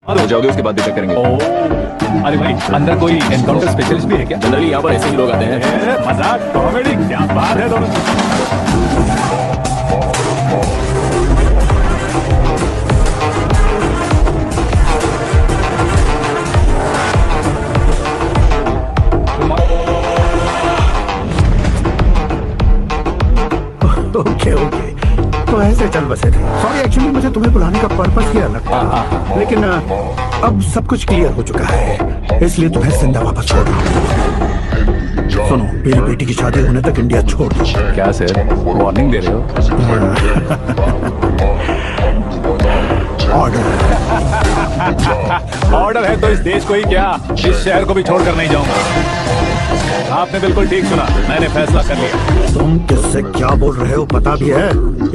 हो जाओगे उसके बाद भी चेक करेंगे। अरे भाई अंदर कोई एनकाउंटर स्पेशलिस्ट भी है क्या? जनरली यहाँ पर ऐसे ही लोग आते हैं। मजाक कॉमेडी क्या बात है दोनों। ओके ओके, तो ऐसे चल बसे थे। सॉरी, एक्चुअली मुझे तुम्हें बुलाने का पर्पस ही अलग था, लेकिन अब सब कुछ क्लियर हो चुका है, इसलिए तुम्हें जिंदा वापस छोड़ रहा हूँ। सुनो, मेरी बेटी की शादी होने तक इंडिया छोड़ दो। क्या सर, वार्निंग दे रहे हो? ऑर्डर। ऑर्डर है तो इस देश को ही क्या, इस शहर को भी छोड़कर नहीं जाऊंगा। आपने बिल्कुल ठीक सुना, मैंने फैसला कर लिया। तुम किससे क्या बोल रहे हो पता भी है?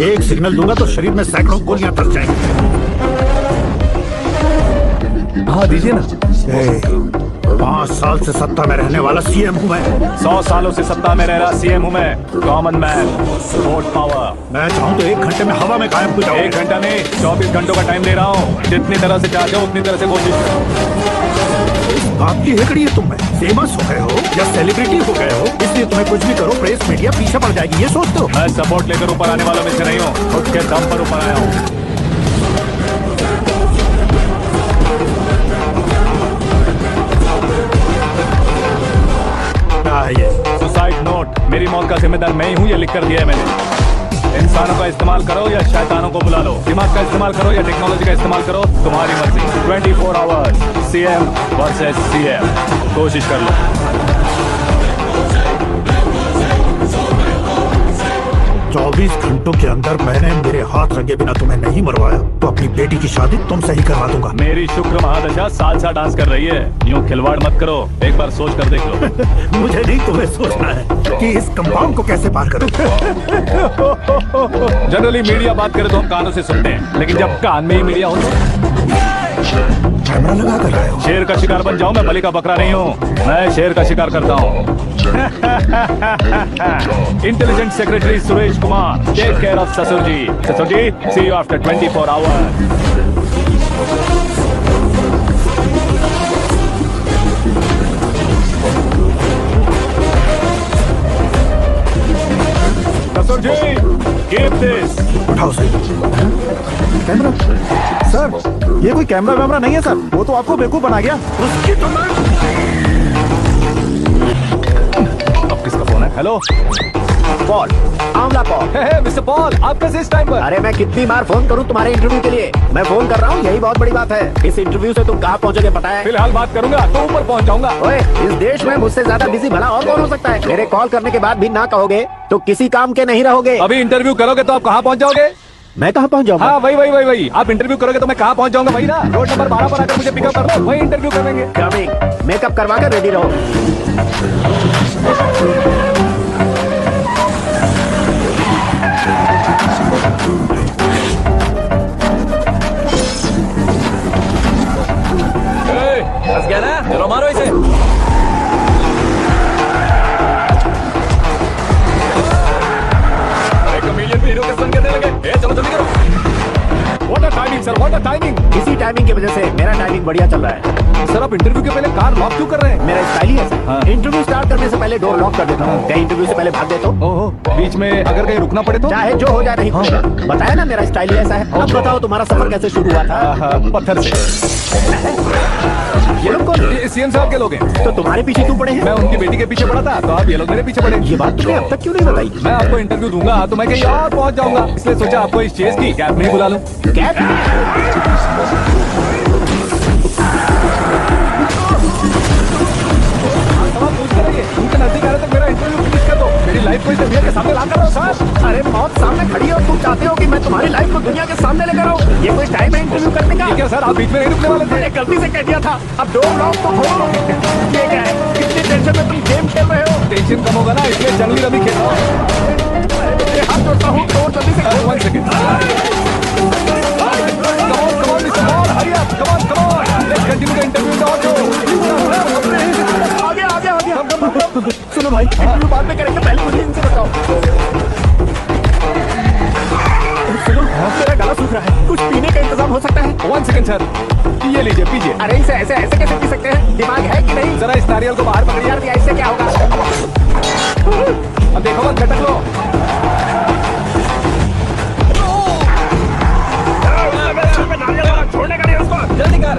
एक सिग्नल दूंगा तो शरीर में सैकड़ों गोलियां धस जाएंगी। हाँ दीजिए ना। 5 साल से सत्ता में रहने वाला सीएम हूँ मैं। 100 सालों से सत्ता में रह रहा सीएम हूँ मैं। Common man, vote power. मैं चाहूँ तो 1 घंटे में हवा में गायब हो जाऊँ। 1 घंटा नहीं, 24 घंटों का टाइम दे रहा हूँ। जितनी तरह से चाहते हो उतनी तरह से कोशिश करो। आपकी हेकड़ी है, तुम में फेमस हो गए हो या सेलिब्रिटी हो गए हो, इसलिए तुम्हें कुछ भी करो प्रेस मीडिया पीछे पड़ जाएगी, ये सोचते हो? मैं सपोर्ट लेकर ऊपर आने वालों में से नहीं हूँ, खुद के दम पर ऊपर आया हूँ। सुसाइड नोट, मेरी मौत का जिम्मेदार मैं ही हूँ, ये लिख कर दिया है मैंने। इंसानों का इस्तेमाल करो या शैतानों को बुला लो, दिमाग का इस्तेमाल करो या टेक्नोलॉजी का इस्तेमाल करो, तुम्हारी मर्जी। 24 आवर्स सीएम वर्सेस सीएम, कोशिश कर लो। 24 घंटों के अंदर मैंने मेरे हाथ रंगे बिना तुम्हें नहीं मरवाया तो अपनी बेटी की शादी तुमसे ही करवा दूंगा। मेरी शुक्र महादशा सालसा डांस कर रही है, यूं खिलवाड़ मत करो, एक बार सोच कर देख लो। मुझे नहीं, तुम्हें सोचना है कि इस कंपाउंड को कैसे पार करूं। जनरली मीडिया बात करे तो हम कानों से सुनते हैं, लेकिन जब कान में ही मीडिया हो कैमरा लगा कर रहे हो। शेर का शिकार बन जाऊं, मैं बलि का बकरा नहीं हूँ, मैं शेर का शिकार करता हूँ। Intelligent secretary Suresh Kumar, take care of ससुर जी। ससुर जी, सी यू आफ्टर 24 आवर्स। ससुर जी, कीप दिस। उठाओ सही। कैमरा सर, ये कोई कैमरा वैमरा नहीं है सर, वो तो आपको बेवकूफ बना गया। उसकी तो मैं अब किसका फोन है? Hello Paul, Amla Paul. Mister Paul, आप कैसे इस टाइम पर? अरे मैं कितनी बार फोन करूं तुम्हारे इंटरव्यू के लिए? मैं फोन कर रहा हूं, यही बहुत बड़ी बात है। इस इंटरव्यू से तुम कहां पहुंचोगे पता है? फिलहाल बात करूंगा तो ऊपर पहुंच जाऊंगा। ओए, इस देश में मुझसे ज्यादा बिजी भला और कौन हो सकता है? मेरे कॉल करने के बाद भी ना कहोगे तो किसी काम के नहीं रहोगे। अभी इंटरव्यू करोगे तो आप कहाँ पहुँच जाओगे? मैं कहां पहुंच जाऊंगा? हाँ वही आप इंटरव्यू करोगे तो मैं कहाँ पहुँच जाऊंगा? वही ना, रोड नंबर 12 पर आकर मुझे पिकअप कर लो, वही इंटरव्यू करेंगे। कमिंग, मेकअप करवा कर रेडी रहो। फंस गया ना, चलो मारो इसे। कमेडियन भी हीरो के संग करने लगे। चलो जल्दी करो। What a timing sir, what a timing। इसी टाइमिंग की वजह से मेरा टाइमिंग बढ़िया चल रहा है। सर आप इंटरव्यू के पहले कार लॉक क्यों कर रहे हैं? मेरा स्टाइल ही है सर। हाँ। इंटरव्यू स्टार्ट करने से पहले डोर लॉक कर देता हूँ। कहीं इंटरव्यू से पहले भाग देता हूँ। ओहो, बीच में अगर कहीं रुकना पड़े तो? चाहे जो हो जाए नहीं खुलेगा। बताया ना मेरा स्टाइल ही ऐसा है। अब बताओ तुम्हारा सफर कैसे शुरू हुआ था? पत्थर से। ये लोग कौन? ये सीएम साहब के लोग हैं। तो तुम्हारे पीछे क्यों पड़े हैं? मैं उनकी बेटी के पीछे पड़ा था, तो आप ये लोग मेरे पीछे पड़े। ये बात तुमने अब तक क्यों नहीं बताई? मैं आपको इंटरव्यू दूंगा तो मैं कहीं और पहुंच जाऊंगा, इसलिए सोचा आपको इस चेज की कैब में ही बुला लूं। कैब? सवाल पूछते रहिए, उनके नजदीक आ रहे तक मेरा इंटरव्यू फिनिश कर दो। मेरी लाइफ को इस दुनिया के सामने ला कर रहो सर। अरे मौत सामने खड़ी है और तुम चाहते हो कि मैं तुम्हारी लाइफ को दुनिया के सामने लेकर आऊं? ये कोई टाइम है इंटरव्यू करने का? ये क्या सर, आप बीच में नहीं रुकने वाले थे? मैंने गलती से कह दिया था। अब डोर लॉक तो खोलो। ये क्या है? कितनी टेंशन में तुम गेम खेल रहे हो? टेंशन कम होगा ना, इसलिए जंगली रमी खेल रहा हूँ। मैं हाथ जोड़ता हूँ, डोर जल्दी से खोलो। 1 second. Come on, Mr. Paul, hurry up, come on. Let's continue the interview with the audio. आ गया। सुनो भाई, इंटरव्यू बाद में करेंगे, पहले मुझे इनसे बताओ। सुनो, मेरा गला सूख रहा है, कुछ पीने का इंतजाम हो सकता है? 1 सेकंड सर, ये लीजिए। पीजिए पीजिए। अरे इसे ऐसे ऐसे कैसे पी सकते हैं? दिमाग है कि नहीं? जरा इस नारियल को बाहर पकड़िए। यार इससे क्या होगा? अब देखो मत झटक लो। छोड़ने का नहीं उसको। जल्दी कर।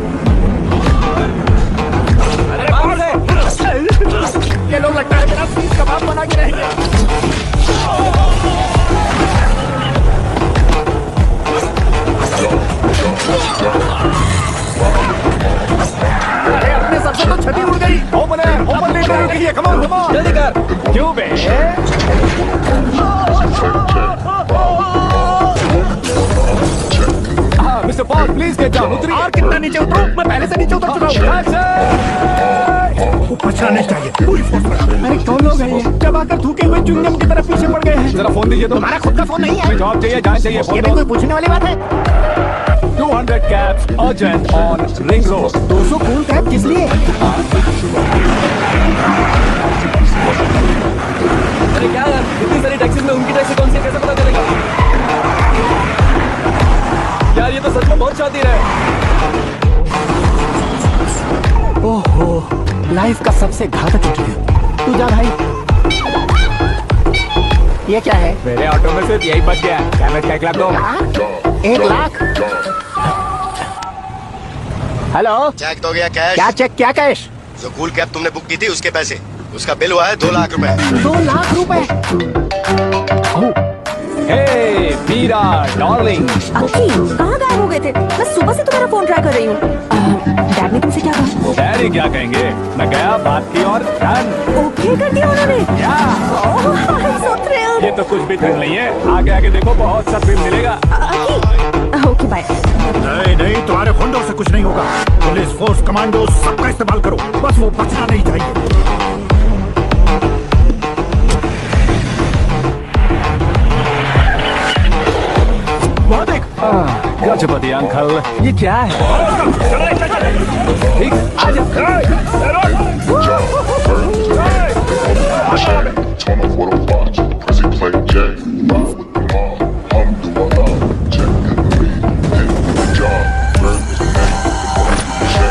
अरे बाहर से। ये लोग लगता है मेरा सीख कबाब बना के रहेंगे। अरे अपने सबसे तो छठी उड़ गई। ओपन ले रुकिए। Come on come on. जल्दी कर। क्यों बे? हाँ Mr Paul please get down. उतरिए। और कितना नीचे उतरूं? मैं पहले से नीचे उतर चुका हूँ। वो बचना नहीं चाहिए, पूरी फोर्स लगा। अरे कौन लोग हैं ये? जब आकर थूके हुए च्युइंगम की तरफ पीछे पड़ गए हैं। जरा फोन दीजिए तो। तुम्हारा खुद का फोन नहीं है? जॉब चाहिए जहाँ चाहिए ये फोन भी दो। कोई पूछने वाली बात है? 200 cabs urgent on Ring Road. 200 cool cab किस लिए? अरे क्या यार, इतनी सारी टैक्सी में उनकी टैक्सी कौन सी है, कैसे पता चलेगा? यार ये तो सच में बहुत शातिर है। ओहो, लाइफ का सबसे घातक इंटरव्यू। तू जा भाई। ये क्या है? मेरे ऑटो में सिर्फ यही बच गया। कैमरे का 1 लाख दो। 1 लाख? हेलो, चेक तो गया कैश। क्या चेक क्या कैश? जो कूल कैब तुमने बुक की थी उसके पैसे, उसका बिल हुआ है 2 लाख रुपए। 2 लाख रुपए? हे मीरा डार्लिंग। अक्की, कहाँ गायब हो गए थे? मैं सुबह से तुम्हारा फोन ट्राई कर रही हूँ। डैड ने तुमसे क्या कहा? डैडी क्या कहेंगे? मैं गया बात की और डन। ओके कर दिया उन्होंने। या ओह, I'm so thrilled। ये तो कुछ भी थ्रिल नहीं है। आगे आगे देखो बहुत सा थ्रिल मिलेगा। अक्की, ओके बाय। नहीं नहीं, तुम्हारे गुंडों से कुछ नहीं होगा। पुलिस फोर्स, कमांडो सबका इस्तेमाल करो, बस वो बचना नहीं चाहिए। वो देख। गजपति अंकल, ये क्या है? ठीक, आजा। Turn off what I watch. Prezi play J. Ride with the mob. I'm doing love. Check in the lead. Hit the job. Bird is the name. The check.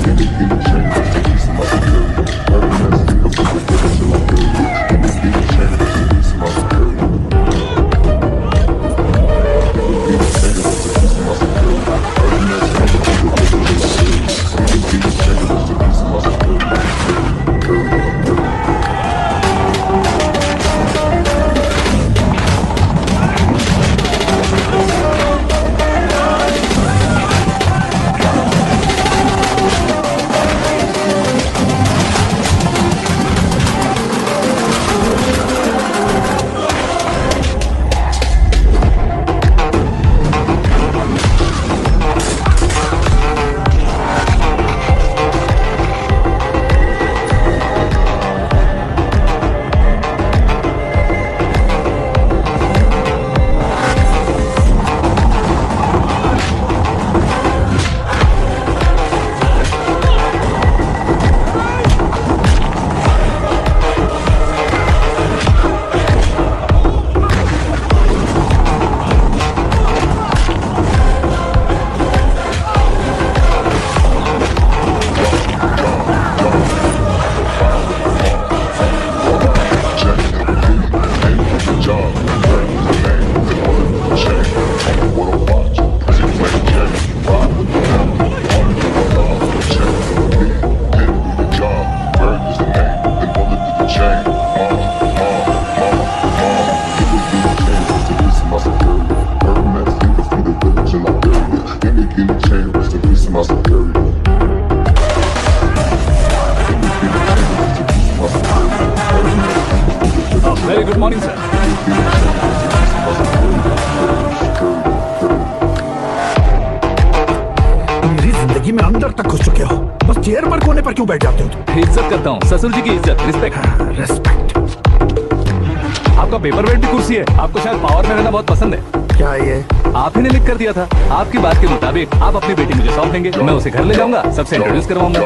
Give me the change. Just a piece of my security. Bird is the name. Give me the change. Just a piece of my security. Very good morning sir. मेरी जिंदगी में अंदर तक घुस चुके हो, बस chair पर कोने पर क्यों बैठ जाते हो तुम? इज्जत करता हूँ, ससुर जी की इज्जत, रिस्पेक्ट। रेस्पेक्ट। आपका पेपर वेट भी कुर्सी है। आपको शायद पावर में रहना बहुत पसंद है। क्या ये? आप ही ने लिख कर दिया था। आपकी बात के मुताबिक आप अपनी बेटी मुझे सौंप देंगे, मैं उसे घर ले जाऊंगा, सबसे इंट्रोड्यूस करवाऊंगा।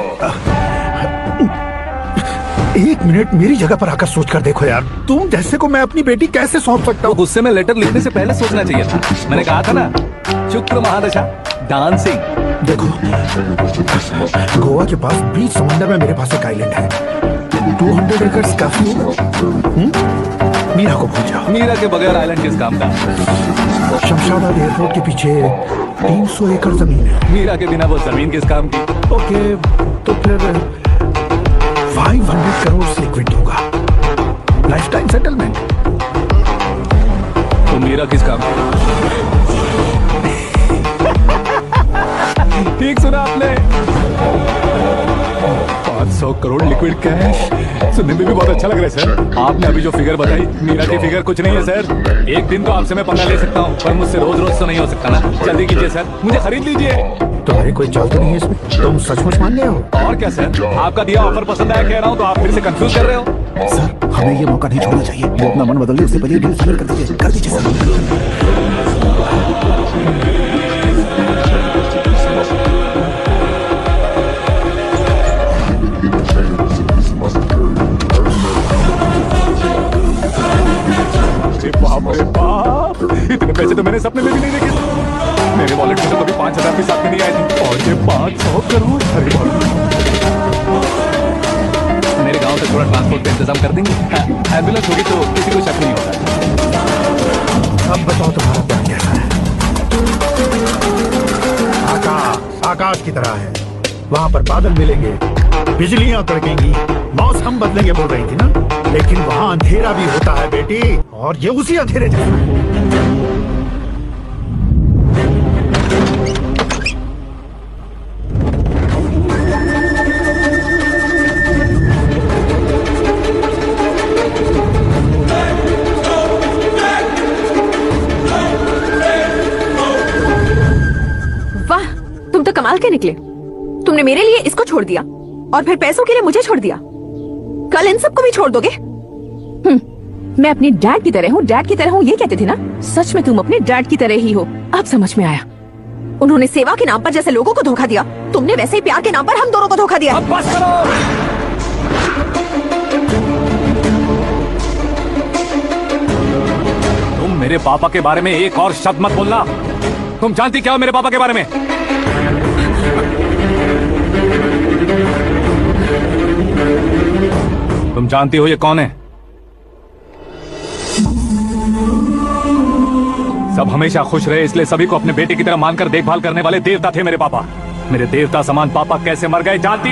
1 मिनट मेरी जगह पर आकर सोच कर देखो यार, तुम जैसे को मैं अपनी बेटी कैसे सौंप सकता तो हूँ? गुस्से में लेटर लिखने से पहले सोचना चाहिए था। मैंने कहा था ना, शुक्र महादशा डांसिंग। देखो, गोवा के पास बीच समंदर में मेरे पास एक आइलैंड है। 200 एकर्स काफी है। मीरा को भूल जाओ। मीरा के बगैर आइलैंड किस काम का? शमशाबाद एयरपोर्ट के पीछे 300 एकड़ जमीन है। मीरा के बिना वो जमीन किस काम की? ओके, तो फिर 500 करोड़ से क्विट होगा। Life time settlement. तो मीरा किस काम की? ठीक सुना आपने। 500 करोड़ लिक्विड कैश सुनने में भी बहुत अच्छा लग रहा है सर। आपने अभी जो फिगर बताई, मीरा की फिगर कुछ नहीं है सर। एक दिन तो आपसे मैं पंगा ले सकता हूँ, पर मुझसे रोज रोज तो नहीं हो सकता ना। जल्दी कीजिए सर, मुझे खरीद लीजिए। तुम्हारी कोई चाल तो नहीं है इसमें? तुम सचमुच मान गए हो? और क्या सर, आपका दिया ऑफर पसंद आया कह रहा हूँ, तो आप फिर से कंफ्यूज कर रहे हो। सर, हमें ये मौका नहीं छोड़ना चाहिए। वो अपना मन बदलने उससे पहले डील फाइनल कर दीजिए। कर दीजिए सर। बाप रे बाप, इतने पैसे तो मैंने सपने में भी नहीं देखे। मेरे वॉलेट में तो कभी 5,000 भी साथ में नहीं आए थे, और ये 500 करोड़। अरे बाप रे। मेरे गांव से थोड़ा ट्रांसपोर्ट का इंतजाम कर देंगे? एम्बुलेंस होगी तो किसी को शक नहीं होगा। अब बताओ तुम्हारा प्लान कैसा है? आकाश आकाश की तरह है। वहाँ पर बादल मिलेंगे, बिजलियां कड़केंगी, मौसम बदलेंगे बोल रही थी ना। लेकिन वहाँ अंधेरा भी होता है बेटी, और ये उसी अंधेरे जैसा है। वाह, तुम तो कमाल के निकले। तुमने मेरे लिए इसको छोड़ दिया और फिर पैसों के लिए मुझे छोड़ दिया। कल इन सबको भी छोड़ दोगे? मैं अपने डैड की तरह हूँ, डैड की तरह हूँ, ये कहते थे ना। सच में तुम अपने डैड की तरह ही हो। अब समझ में आया। उन्होंने सेवा के नाम पर जैसे लोगों को धोखा दिया, तुमने वैसे ही प्यार के नाम पर हम दोनों को धोखा दिया। अब बस करो। तुम मेरे पापा के बारे में एक और शब्द मत बोलना। तुम जानती क्या हो मेरे पापा के बारे में? तुम जानती हो ये कौन है? सब हमेशा खुश रहे, इसलिए सभी को अपने बेटे की तरह मानकर देखभाल करने वाले देवता थे मेरे पापा। मेरे देवता समान पापा कैसे मर गए जानती